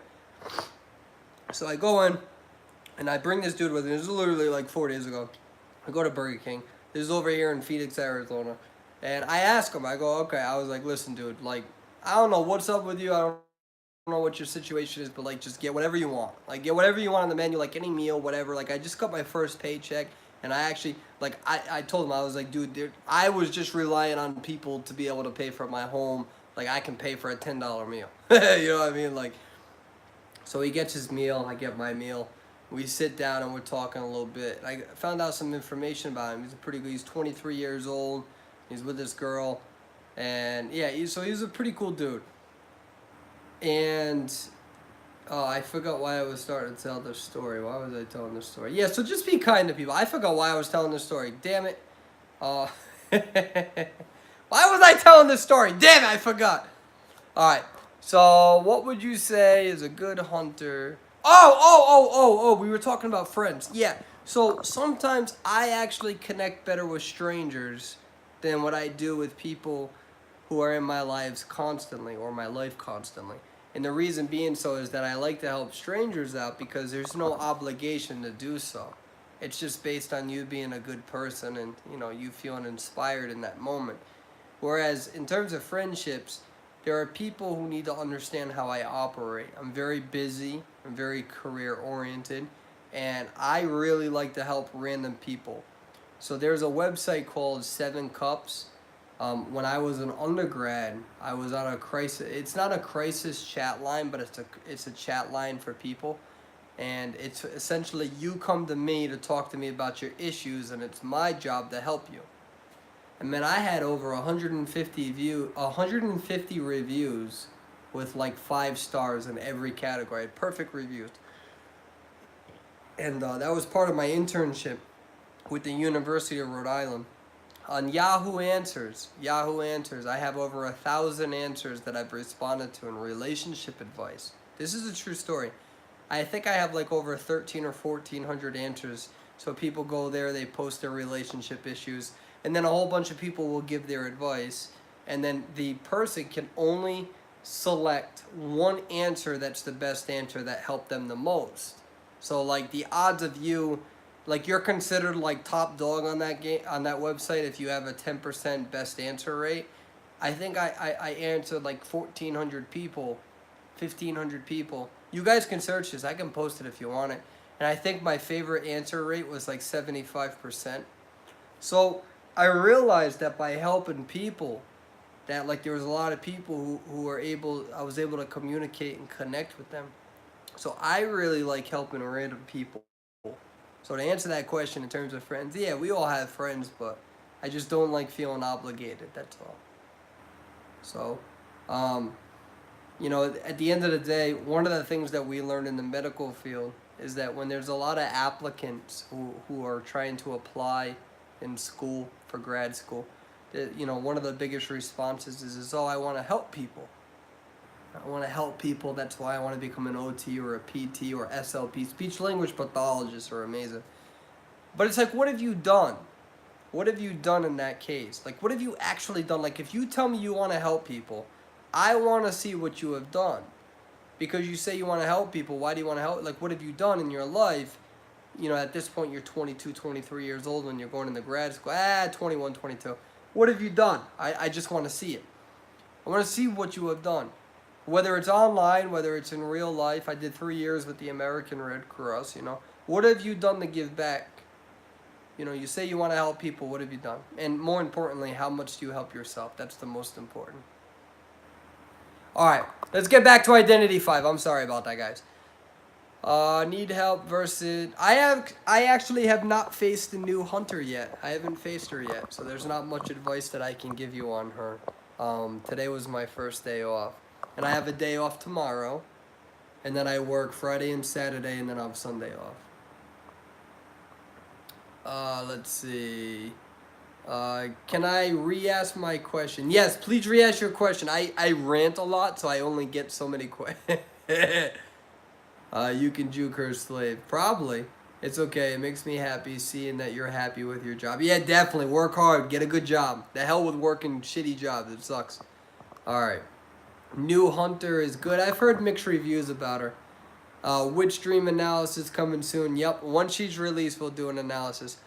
So I go in, and I bring this dude with me. This is literally like 4 days ago. I go to Burger King. This is over here in Phoenix, Arizona. And I ask him, I go, okay. I was like, listen, dude, like, I don't know what's up with you. I don't know what your situation is, but like, just get whatever you want. Like, get whatever you want on the menu, like any meal, whatever. Like, I just got my first paycheck, and I actually, like, I told him, I was like, dude, I was just relying on people to be able to pay for my home. Like, I can pay for a $10 meal. You know what I mean? Like, so he gets his meal, I get my meal. We sit down and we're talking a little bit. I found out some information about him. He's 23 years old. He's with this girl, and yeah, he's a pretty cool dude. And I forgot why I was starting to tell this story. Why was I telling this story? Yeah, so just be kind to people. I forgot why I was telling this story. Damn it. Why was I telling this story? Damn it, I forgot. All right. So what would you say is a good hunter? Oh, we were talking about friends. Yeah. So sometimes I actually connect better with strangers than what I do with people who are in my lives constantly or my life constantly. And the reason being so is that I like to help strangers out because there's no obligation to do so. It's just based on you being a good person and, you feeling inspired in that moment. Whereas in terms of friendships, there are people who need to understand how I operate. I'm very busy, I'm very career oriented, and I really like to help random people. So there's a website called 7 Cups. When I was an undergrad, I was on a crisis. It's not a crisis chat line, but it's a chat line for people. And it's essentially you come to me to talk to me about your issues, and it's my job to help you. And man, I had over 150 reviews with like 5 stars in every category. Perfect reviews. And that was part of my internship with the University of Rhode Island. On Yahoo Answers, I have over 1,000 answers that I've responded to in relationship advice. This is a true story. I think I have like over 1,300 or 1,400 answers. So people go there, they post their relationship issues, and then a whole bunch of people will give their advice, and then the person can only select one answer that's the best answer that helped them the most. So like the odds of you, like you're considered like top dog on that website if you have a 10% best answer rate. I think I answered like 1,400 people, 1,500 people. You guys can search this. I can post it if you want it. And I think my favorite answer rate was like 75%. So I realized that by helping people, that like there was a lot of people who were I was able to communicate and connect with them. So I really like helping random people. So to answer that question in terms of friends, yeah, we all have friends, but I just don't like feeling obligated, that's all. So, You know, at the end of the day, one of the things that we learn in the medical field is that when there's a lot of applicants who are trying to apply in school for grad school, that, you know, one of the biggest responses is oh, I want to help people. I want to help people. That's why I want to become an OT or a PT or SLP. Speech language pathologists are amazing. But it's like, what have you done? What have you done in that case? Like, what have you actually done? Like, if you tell me you want to help people, I want to see what you have done. Because you say you want to help people, why do you want to help? Like, what have you done in your life? You know, at this point, you're 22, 23 years old when you're going into grad school. 21, 22. What have you done? I just want to see it. I want to see what you have done. Whether it's online, whether it's in real life. I did 3 years with the American Red Cross, you know. What have you done to give back? You know, you say you want to help people. What have you done? And more importantly, how much do you help yourself? That's the most important. All right, let's get back to Identity 5. I'm sorry about that, guys. Need help versus... I actually have not faced the new Hunter yet. I haven't faced her yet, so there's not much advice that I can give you on her. Today was my first day off. And I have a day off tomorrow. And then I work Friday and Saturday, and then I have Sunday off. Let's see... can I re-ask my question? Yes, please re-ask your question. I rant a lot, so I only get so many questions. You can juke her slave. Probably. It's okay. It makes me happy seeing that you're happy with your job. Yeah, definitely. Work hard. Get a good job. The hell with working shitty jobs. It sucks. Alright. New Hunter is good. I've heard mixed reviews about her. Witch Dream analysis coming soon. Yep. Once she's released, we'll do an analysis.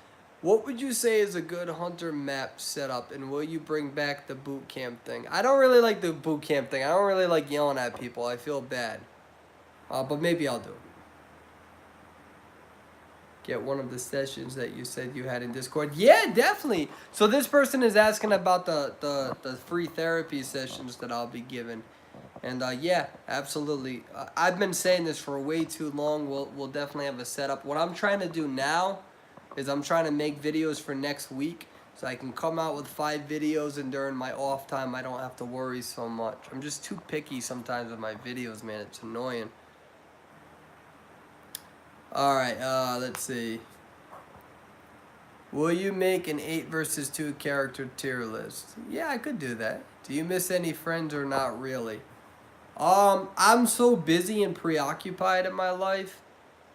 What would you say is a good Hunter map setup, and will you bring back the boot camp thing? I don't really like the boot camp thing. I don't really like yelling at people. I feel bad. But maybe I'll do it. Get one of the sessions that you said you had in Discord. Yeah, definitely. So this person is asking about the free therapy sessions that I'll be giving. And yeah, absolutely. I've been saying this for way too long. We'll definitely have a setup. What I'm trying to do now is I'm trying to make videos for next week so I can come out with 5 videos, and during my off time I don't have to worry so much. I'm just too picky sometimes with my videos, man. It's annoying. Alright, let's see. Will you make an 8 versus 2 character tier list? Yeah, I could do that. Do you miss any friends or not really? I'm so busy and preoccupied in my life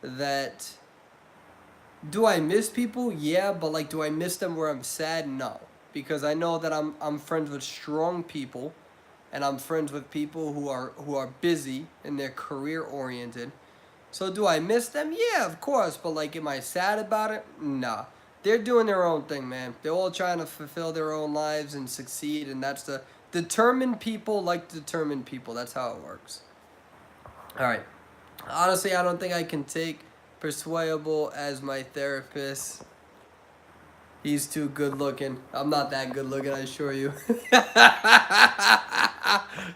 that... Do I miss people? Yeah, but like, do I miss them where I'm sad? No. Because I know that I'm friends with strong people, and I'm friends with people who are busy and they're career oriented. So do I miss them? Yeah, of course. But like, am I sad about it? Nah. They're doing their own thing, man. They're all trying to fulfill their own lives and succeed, and that's the determined people like determined people. That's how it works. All right. Honestly, I don't think I can take Persuadable as my therapist. He's too good looking. I'm not that good looking, I assure you.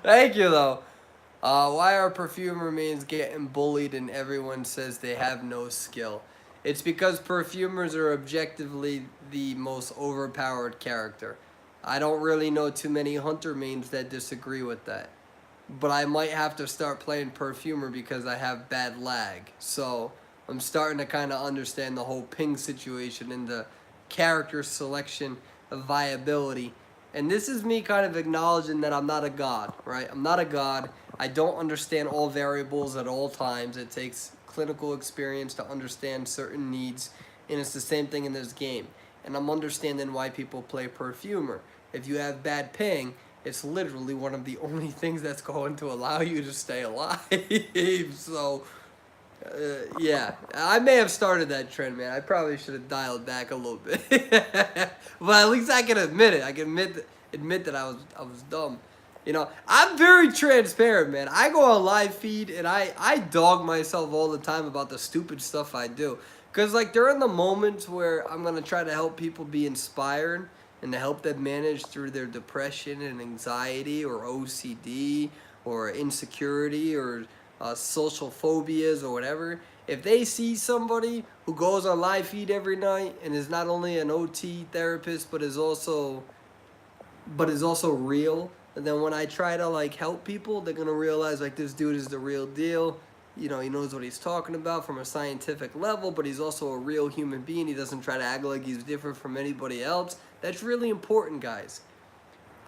Thank you, though. Why are perfumer means getting bullied and everyone says they have no skill? It's because perfumers are objectively the most overpowered character. I don't really know too many hunter mains that disagree with that. But I might have to start playing perfumer because I have bad lag. So I'm starting to kind of understand the whole ping situation and the character selection of viability. And this is me kind of acknowledging that I'm not a god, right? I'm not a god. I don't understand all variables at all times. It takes clinical experience to understand certain needs. And it's the same thing in this game. And I'm understanding why people play perfumer. If you have bad ping, it's literally one of the only things that's going to allow you to stay alive. So... yeah, I may have started that trend, man. I probably should have dialed back a little bit. But at least I can admit it. I can admit that I was dumb. You know, I'm very transparent, man. I go on live feed and I dog myself all the time about the stupid stuff I do. Because, like, during the moments where I'm going to try to help people be inspired and to help them manage through their depression and anxiety or OCD or insecurity or... social phobias or whatever, if they see somebody who goes on live feed every night and is not only an OT therapist but is also real, And then when I try to like help people, they're gonna realize like this dude is the real deal. You know, he knows what he's talking about from a scientific level, but he's also a real human being. He doesn't try to act like he's different from anybody else. That's really important, guys.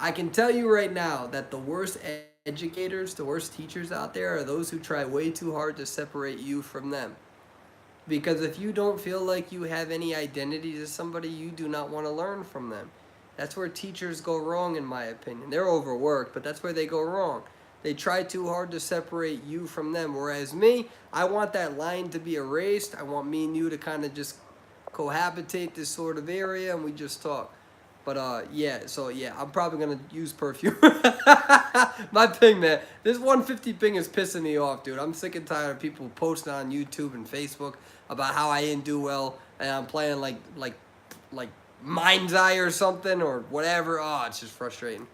I can tell you right now that the worst educators, the worst teachers out there are those who try way too hard to separate you from them. Because if you don't feel like you have any identity to somebody, you do not want to learn from them. That's where teachers go wrong, in my opinion. They're overworked, but that's where they go wrong. They try too hard to separate you from them. Whereas me, I want that line to be erased. I want me and you to kind of just cohabitate this sort of area and we just talk. But yeah, so yeah, I'm probably gonna use perfume. My ping, man. This 150 ping is pissing me off, dude. I'm sick and tired of people posting on YouTube and Facebook about how I didn't do well and I'm playing like Mind's Eye or something or whatever. Oh, it's just frustrating.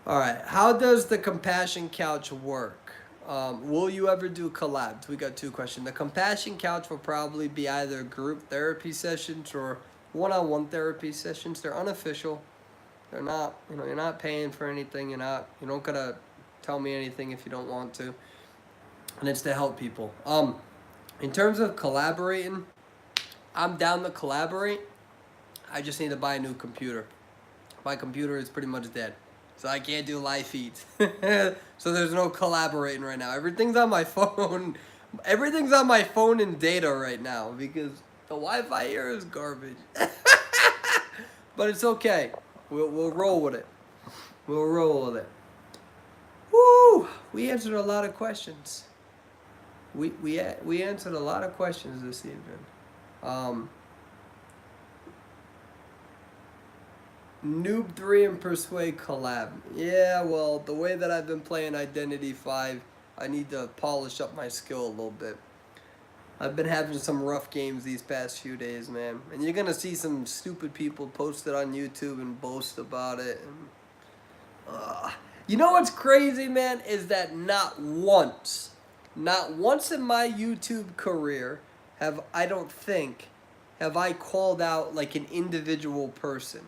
All right, how does the Compassion Couch work? Will you ever do collabs? We got two questions. The Compassion Couch will probably be either group therapy sessions or one-on-one therapy sessions. They're unofficial. They're not, you know, you're not paying for anything. You don't gotta tell me anything if you don't want to. And it's to help people. In terms of collaborating, I'm down to collaborate. I just need to buy a new computer. My computer is pretty much dead. So I can't do live feeds. So there's no collaborating right now. Everything's on my phone. Everything's on my phone and data right now because the Wi-Fi here is garbage. But it's okay. We'll roll with it. We'll roll with it. Woo! We answered a lot of questions. We answered a lot of questions this evening. Noob 3 and Persuade collab. Yeah, well, the way that I've been playing Identity 5, I need to polish up my skill a little bit. I've been having some rough games these past few days, man. And you're going to see some stupid people post it on YouTube and boast about it. And, you know what's crazy, man, is that not once in my YouTube career have I called out like an individual person.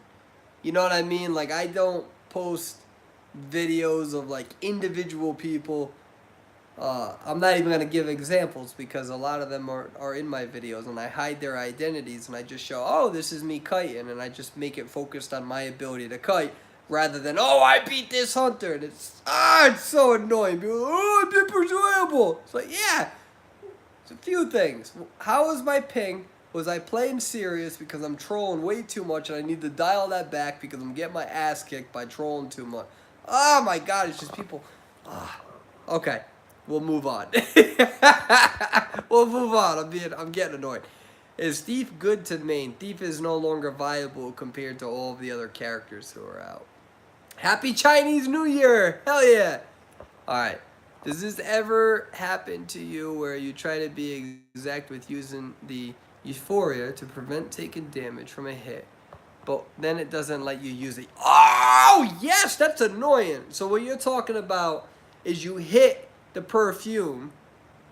You know what I mean? Like, I don't post videos of, like, individual people. I'm not even going to give examples because a lot of them are in my videos. And I hide their identities and I just show, oh, this is me kiting. And I just make it focused on my ability to kite rather than, oh, I beat this hunter. And it's so annoying. People, oh, I've been persuadable. It's like, yeah, it's a few things. How is my ping? Was I playing serious because I'm trolling way too much and I need to dial that back because I'm getting my ass kicked by trolling too much? Oh my God, it's just people. Okay, we'll move on. We'll move on. I'm getting annoyed. Is Thief good to main? Thief is no longer viable compared to all of the other characters who are out. Happy Chinese New Year! Hell yeah! Alright. Does this ever happen to you where you try to be exact with using the Euphoria to prevent taking damage from a hit, but then it doesn't let you use it? Oh, yes, that's annoying. So what you're talking about is you hit the perfume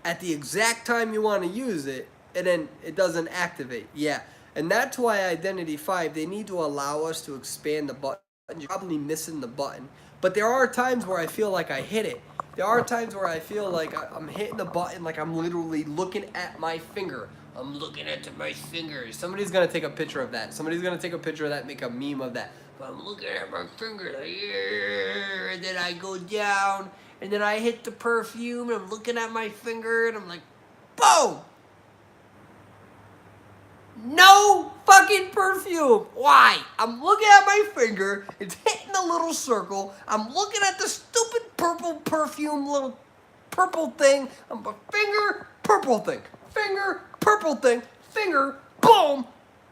at the exact time you want to use it, and then it doesn't activate. Yeah, and that's why Identity 5, they need to allow us to expand the button. You're probably missing the button, but there are times where I feel like I hit it. There are times where I feel like I'm hitting the button like I'm literally looking at my finger. I'm looking at my fingers. Somebody's going to take a picture of that. Somebody's going to take a picture of that and make a meme of that. But I'm looking at my finger, like, yeah, and then I go down, and then I hit the perfume, and I'm looking at my finger, and I'm like, boom! No fucking perfume. Why? I'm looking at my finger. It's hitting the little circle. I'm looking at the stupid purple perfume, little purple thing. I'm a finger, purple thing. Finger, purple thing. Finger, boom.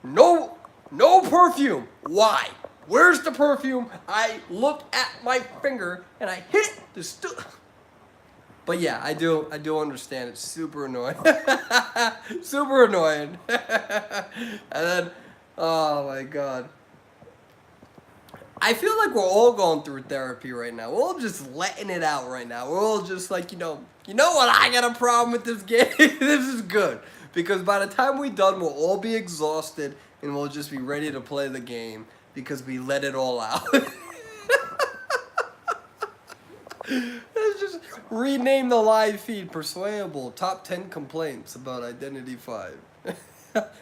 No perfume. Why? Where's the perfume? I look at my finger and I hit the But yeah, I do understand. It's super annoying. Super annoying. And then, oh my God. I feel like we're all going through therapy right now. We're all just letting it out right now. We're all just like, you know what? I got a problem with this game. This is good. Because by the time we're done, we'll all be exhausted and we'll just be ready to play the game. because we let it all out. Let's just rename the live feed Persuadable Top 10 Complaints About Identity 5.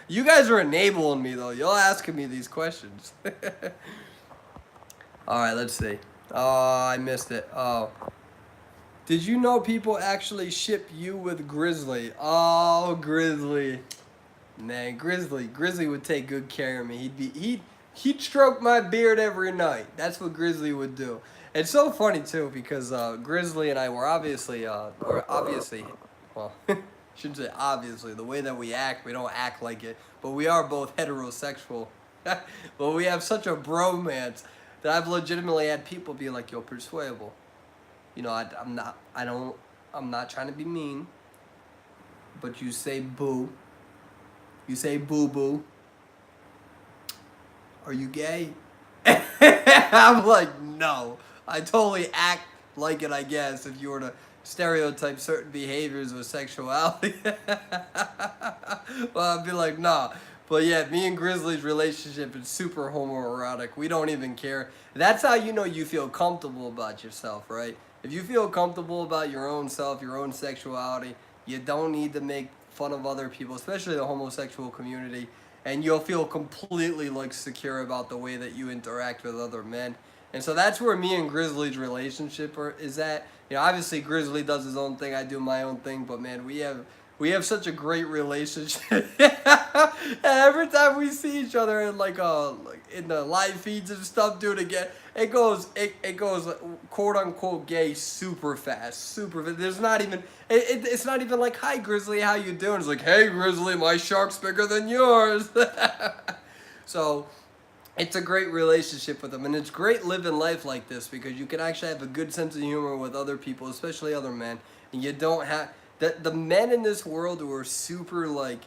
You guys are enabling me, though. Y'all asking me these questions. Alright, let's see. Oh, I missed it. Oh. Did you know people actually ship you with Grizzly? Oh, Grizzly. Man, Grizzly would take good care of me. He'd stroke my beard every night. That's what Grizzly would do. It's so funny too because Grizzly and I were obviously, well, shouldn't say obviously. The way that we act, we don't act like it, but we are both heterosexual. But we have such a bromance that I've legitimately had people be like, "Yo, Persuadable. You know, I'm not trying to be mean, but you say boo. You say boo-boo. Are you gay?" I'm like, no. I totally act like it, I guess, if you were to stereotype certain behaviors or sexuality. Well, I'd be like, nah. But yeah, me and Grizzly's relationship is super homoerotic. We don't even care. That's how you know you feel comfortable about yourself, right? If you feel comfortable about your own self, your own sexuality, you don't need to make fun of other people, especially the homosexual community, and you'll feel completely like secure about the way that you interact with other men. And so that's where me and Grizzly's relationship is at. You know, obviously Grizzly does his own thing, I do my own thing, but man, we have such a great relationship. And every time we see each other in like in the live feeds and stuff, dude, again, it goes quote unquote gay super fast. There's not even it's not even like, "Hi Grizzly, how you doing?" It's like, "Hey Grizzly, my shark's bigger than yours." So it's a great relationship with them, and it's great living life like this because you can actually have a good sense of humor with other people, especially other men, and you don't have the men in this world who are super like,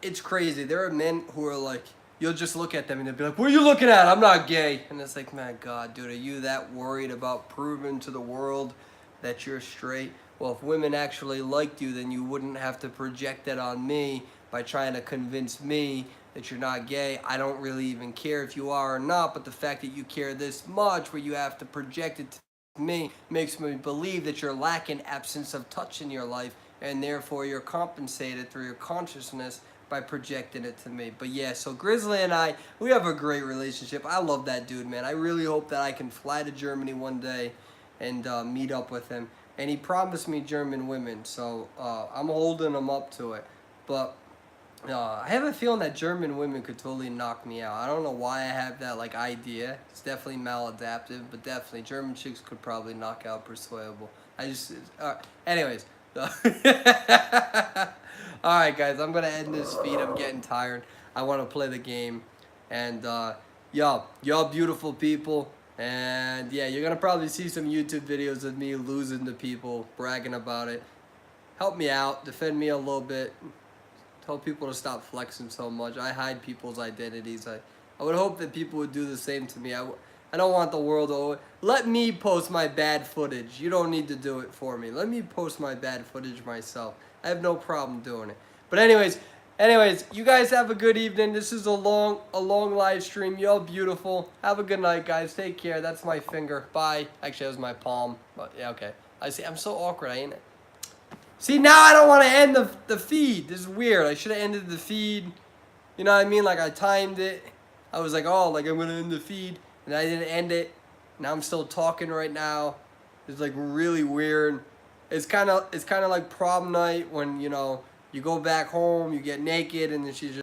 it's crazy. There are men who are like, you'll just look at them and they'll be like, "What are you looking at? I'm not gay." And it's like, man, God, dude, are you that worried about proving to the world that you're straight? Well, if women actually liked you, then you wouldn't have to project that on me by trying to convince me that you're not gay. I don't really even care if you are or not, but the fact that you care this much where you have to project it to me makes me believe that you're lacking absence of touch in your life, and therefore you're compensated through your consciousness by projecting it to me. But yeah, so Grizzly and I, we have a great relationship. I love that dude, man. I really hope that I can fly to Germany one day and meet up with him. And he promised me German women, so I'm holding him up to it. But I have a feeling that German women could totally knock me out. I don't know why I have that like idea. It's definitely maladaptive, but definitely German chicks could probably knock out Persuadable. Anyways. Alright guys, I'm gonna end this feed. I'm getting tired. I want to play the game. And y'all beautiful people. And yeah, you're gonna probably see some YouTube videos of me losing to people, bragging about it. Help me out, defend me a little bit. Tell people to stop flexing so much. I hide people's identities. I would hope that people would do the same to me. I don't want the world to... Let me post my bad footage. You don't need to do it for me. Let me post my bad footage myself. I have no problem doing it. But anyways, you guys have a good evening. This is a long live stream. Y'all beautiful. Have a good night, guys. Take care. That's my finger. Bye. Actually, that was my palm. But yeah, okay. I see. I'm so awkward, ain't it? See, now I don't want to end the feed. This is weird. I should have ended the feed. You know what I mean? Like, I timed it. I was like, oh, like, I'm going to end the feed. And I didn't end it. Now I'm still talking right now. It's, like, really weird. It's kind of like prom night when, you know, you go back home, you get naked, and then she's just